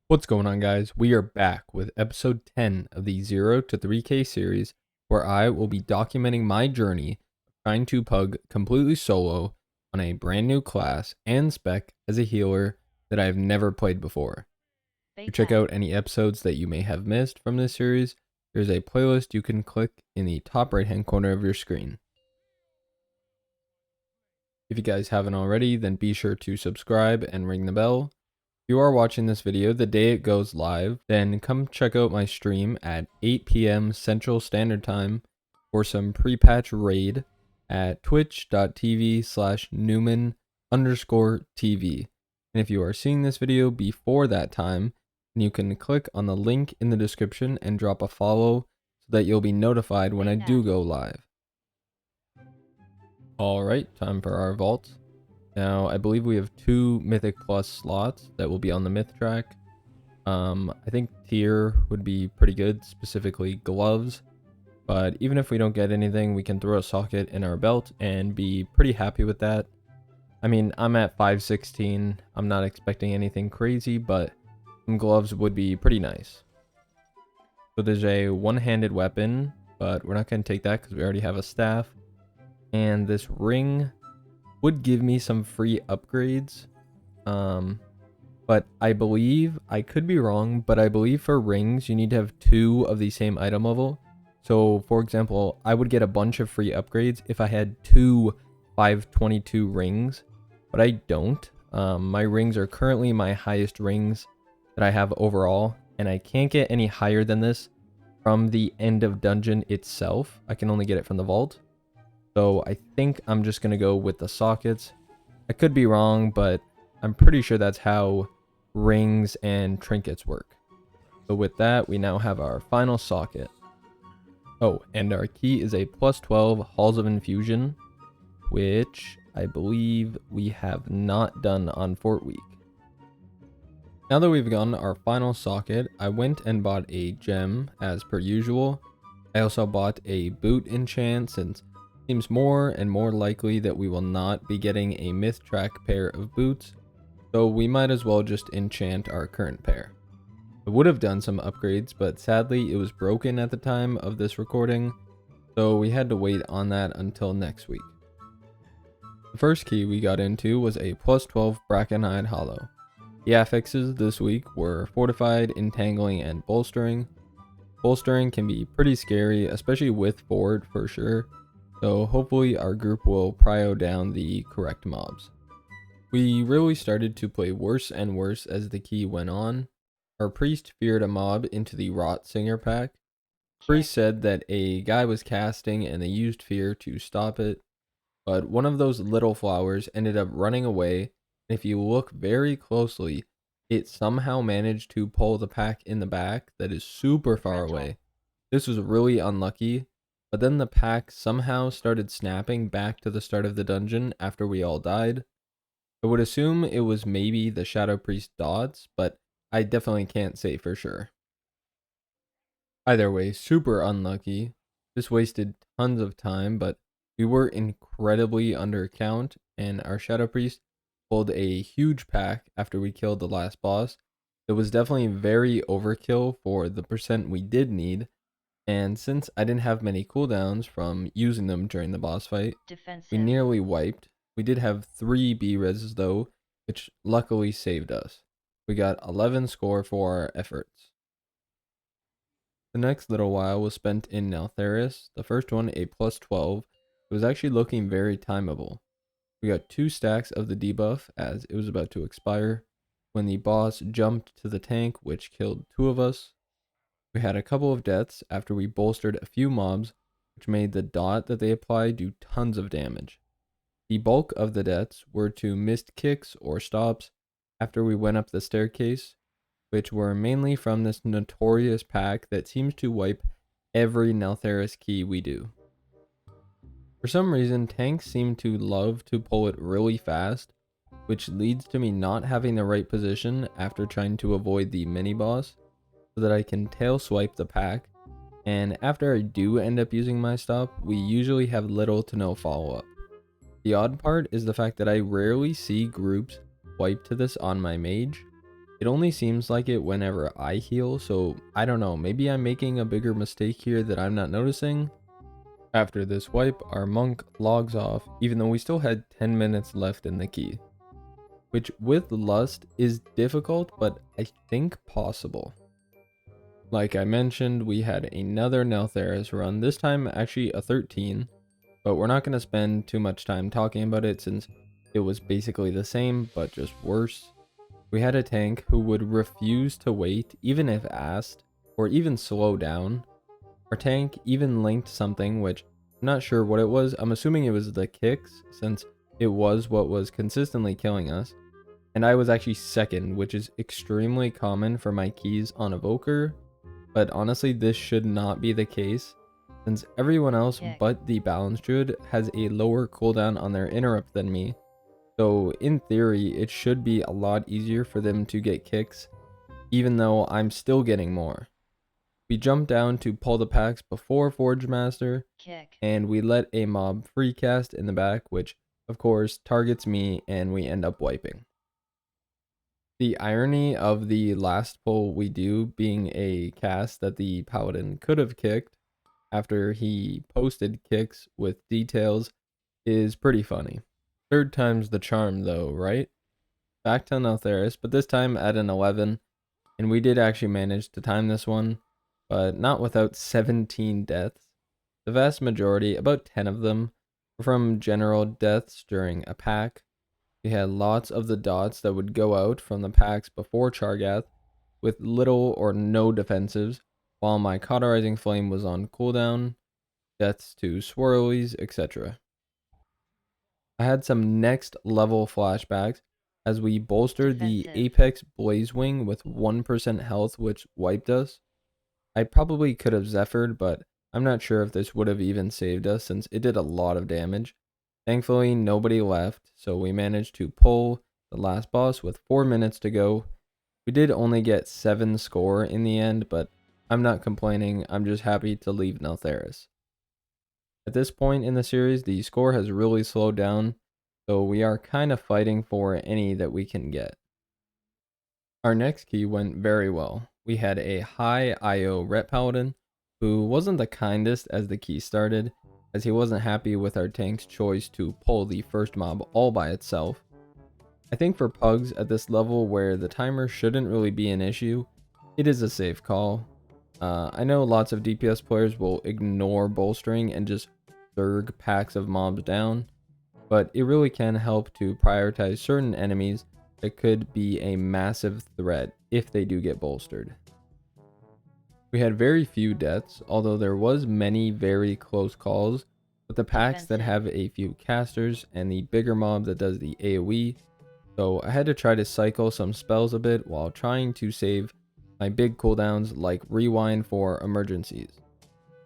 What's going on, guys? We are back with episode 10 of the 0 to 3K series, where I will be documenting my journey of trying to pug completely solo on a brand new class and spec as a healer that I have never played before. To check out any episodes that you may have missed from this series, there's a playlist you can click in the top right hand corner of your screen. If you guys haven't already, then be sure to subscribe and ring the bell. If you are watching this video the day it goes live, then come check out my stream at 8 p.m. Central Standard Time for some pre-patch raid at twitch.tv/Newmen_TV. And if you are seeing this video before that time, then you can click on the link in the description and drop a follow so that you'll be notified when I do go live. Alright, time for our vaults. Now, I believe we have 2 Mythic Plus slots that will be on the Myth track. I think tier would be pretty good, specifically gloves. But even if we don't get anything, we can throw a socket in our belt and be pretty happy with that. I mean, I'm at 516. I'm not expecting anything crazy, but some gloves would be pretty nice. So there's a one-handed weapon, but we're not going to take that because we already have a staff. And this ring would give me some free upgrades, but I believe, I could be wrong, but I believe for rings you need to have 2 of the same item level. So for example, I would get a bunch of free upgrades if I had 2 522 rings, but I don't. My rings are currently my highest rings that I have overall, and I can't get any higher than this from the end of dungeon itself. I can only get it from the vault. So I think I'm just going to go with the sockets. I could be wrong, but I'm pretty sure that's how rings and trinkets work. So with that, we now have our final socket. Oh, and our key is a +12 Halls of Infusion, which I believe we have not done on Fort Week. Now that we've gotten our final socket, I went and bought a gem as per usual. I also bought a boot enchant since seems more and more likely that we will not be getting a myth track pair of boots, so we might as well just enchant our current pair. I would have done some upgrades, but sadly it was broken at the time of this recording, so we had to wait on that until next week. The first key we got into was a +12 Brackenhide Hollow. The affixes this week were Fortified, Entangling, and Bolstering. Bolstering can be pretty scary, especially with Ford for sure. So hopefully our group will prio down the correct mobs. We really started to play worse and worse as the key went on. Our priest feared a mob into the Rot Singer pack. Priest said that a guy was casting and they used fear to stop it, but one of those little flowers ended up running away. If you look very closely, it somehow managed to pull the pack in the back that is super far away. This was really unlucky. But then the pack somehow started snapping back to the start of the dungeon after we all died. I would assume it was maybe the Shadow Priest dots, but I definitely can't say for sure. Either way, super unlucky. This wasted tons of time, but we were incredibly under count, and our Shadow Priest pulled a huge pack after we killed the last boss. It was definitely very overkill for the percent we did need. And since I didn't have many cooldowns from using them during the boss fight, we nearly wiped. We did have 3 B-reses though, which luckily saved us. We got 11 score for our efforts. The next little while was spent in Naltheris. The first one, a +12, it was actually looking very timeable. We got 2 stacks of the debuff as it was about to expire when the boss jumped to the tank, which killed 2 of us. We had a couple of deaths after we bolstered a few mobs, which made the dot that they apply do tons of damage. The bulk of the deaths were to missed kicks or stops after we went up the staircase, which were mainly from this notorious pack that seems to wipe every Naltheris key we do. For some reason, tanks seem to love to pull it really fast, which leads to me not having the right position after trying to avoid the mini-boss, so that I can tail swipe the pack, and after I do end up using my stop, we usually have little to no follow-up. The odd part is the fact that I rarely see groups wipe to this on my mage. It only seems like it whenever I heal, so I don't know, maybe I'm making a bigger mistake here that I'm not noticing. After this wipe, our monk logs off, even though we still had 10 minutes left in the key. Which with Lust is difficult, but I think possible. Like I mentioned, we had another Neltharis run, this time actually a 13, but we're not going to spend too much time talking about it since it was basically the same, but just worse. We had a tank who would refuse to wait, even if asked, or even slow down. Our tank even linked something, which I'm not sure what it was. I'm assuming it was the kicks, since it was what was consistently killing us. And I was actually second, which is extremely common for my keys on Evoker. But honestly, this should not be the case, since everyone else but the Balance Druid has a lower cooldown on their interrupt than me. So in theory, it should be a lot easier for them to get kicks, even though I'm still getting more. We jump down to pull the packs before Forge Master, and we let a mob free cast in the back, which of course targets me, and we end up wiping. The irony of the last pull we do being a cast that the Paladin could have kicked after he posted kicks with details is pretty funny. Third time's the charm though, right? Back to Neltharis, but this time at an 11, and we did actually manage to time this one, but not without 17 deaths. The vast majority, about 10 of them, were from general deaths during a pack. We had lots of the dots that would go out from the packs before Chargath with little or no defensives, while my cauterizing flame was on cooldown, deaths to swirlies, etc. I had some next level flashbacks as we bolstered the Apex Blazewing with 1% health, which wiped us. I probably could have Zephyred, but I'm not sure if this would have even saved us since it did a lot of damage. Thankfully, nobody left, so we managed to pull the last boss with 4 minutes to go. We did only get 7 score in the end, but I'm not complaining, I'm just happy to leave Neltharis. At this point in the series, the score has really slowed down, so we are kind of fighting for any that we can get. Our next key went very well. We had a high IO Ret Paladin, who wasn't the kindest as the key started, as he wasn't happy with our tank's choice to pull the first mob all by itself. I think for pugs at this level where the timer shouldn't really be an issue, it is a safe call. I know lots of DPS players will ignore bolstering and just zerg packs of mobs down, but it really can help to prioritize certain enemies that could be a massive threat if they do get bolstered. We had very few deaths, although there was many very close calls with the packs that have a few casters and the bigger mob that does the AoE, so I had to try to cycle some spells a bit while trying to save my big cooldowns like Rewind for emergencies.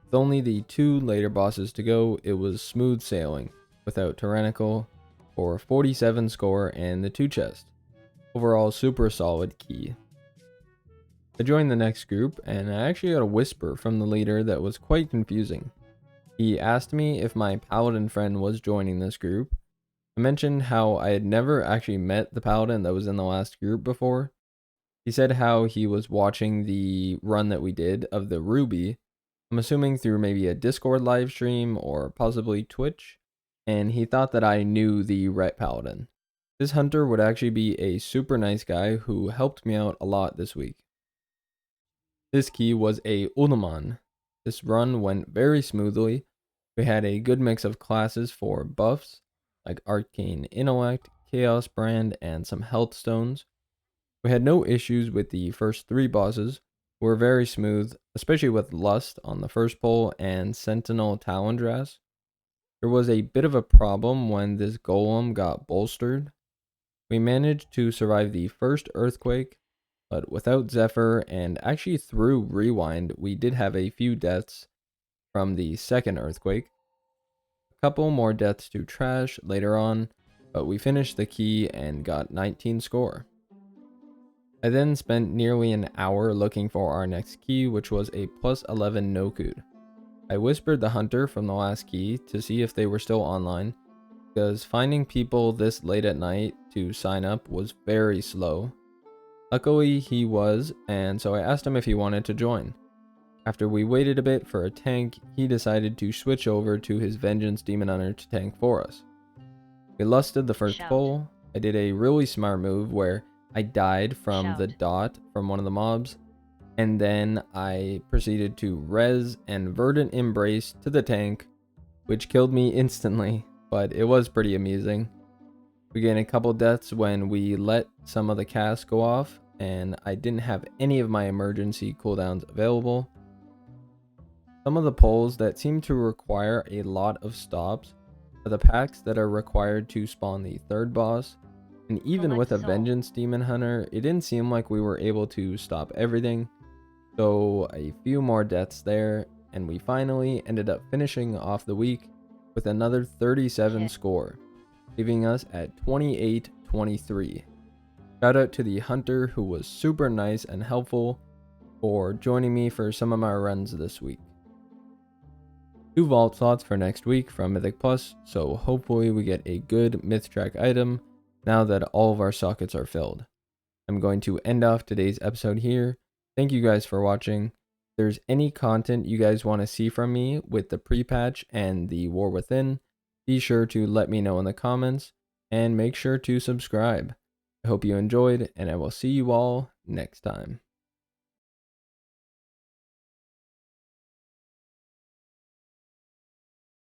With only the 2 later bosses to go, it was smooth sailing without Tyrannical for 47 score and the 2 chest. Overall, super solid key. I joined the next group, and I actually got a whisper from the leader that was quite confusing. He asked me if my paladin friend was joining this group. I mentioned how I had never actually met the paladin that was in the last group before. He said how he was watching the run that we did of the Ruby, I'm assuming through maybe a Discord live stream or possibly Twitch, and he thought that I knew the Ret Paladin. This hunter would actually be a super nice guy who helped me out a lot this week. This key was a Ulaman. This run went very smoothly. We had a good mix of classes for buffs, like Arcane Intellect, Chaos Brand, and some health stones. We had no issues with the first 3 bosses, who were very smooth, especially with Lust on the first pull and Sentinel Talondras. There was a bit of a problem when this golem got bolstered. We managed to survive the first earthquake, but without Zephyr and actually through Rewind, we did have a few deaths from the second earthquake. A couple more deaths to trash later on, but we finished the key and got 19 score. I then spent nearly an hour looking for our next key, which was a plus 11 Nokud. I whispered the hunter from the last key to see if they were still online, because finding people this late at night to sign up was very slow. Luckily he was, and so I asked him if he wanted to join. After we waited a bit for a tank, he decided to switch over to his Vengeance Demon Hunter to tank for us. We lusted the first pull. I did a really smart move where I died from the dot from one of the mobs, and then I proceeded to res and Verdant Embrace to the tank, which killed me instantly, but it was pretty amusing. We gained a couple deaths when we let some of the casts go off, and I didn't have any of my emergency cooldowns available. Some of the pulls that seem to require a lot of stops are the packs that are required to spawn the third boss, and even with a Vengeance Demon Hunter, it didn't seem like we were able to stop everything, so a few more deaths there, and we finally ended up finishing off the week with another 37 score, leaving us at 28-23. Shout out to the hunter who was super nice and helpful for joining me for some of my runs this week. 2 vault slots for next week from Mythic Plus, so hopefully we get a good myth track item now that all of our sockets are filled. I'm going to end off today's episode here. Thank you guys for watching. If there's any content you guys want to see from me with the pre-patch and the War Within, be sure to let me know in the comments, and make sure to subscribe. I hope you enjoyed, and I will see you all next time.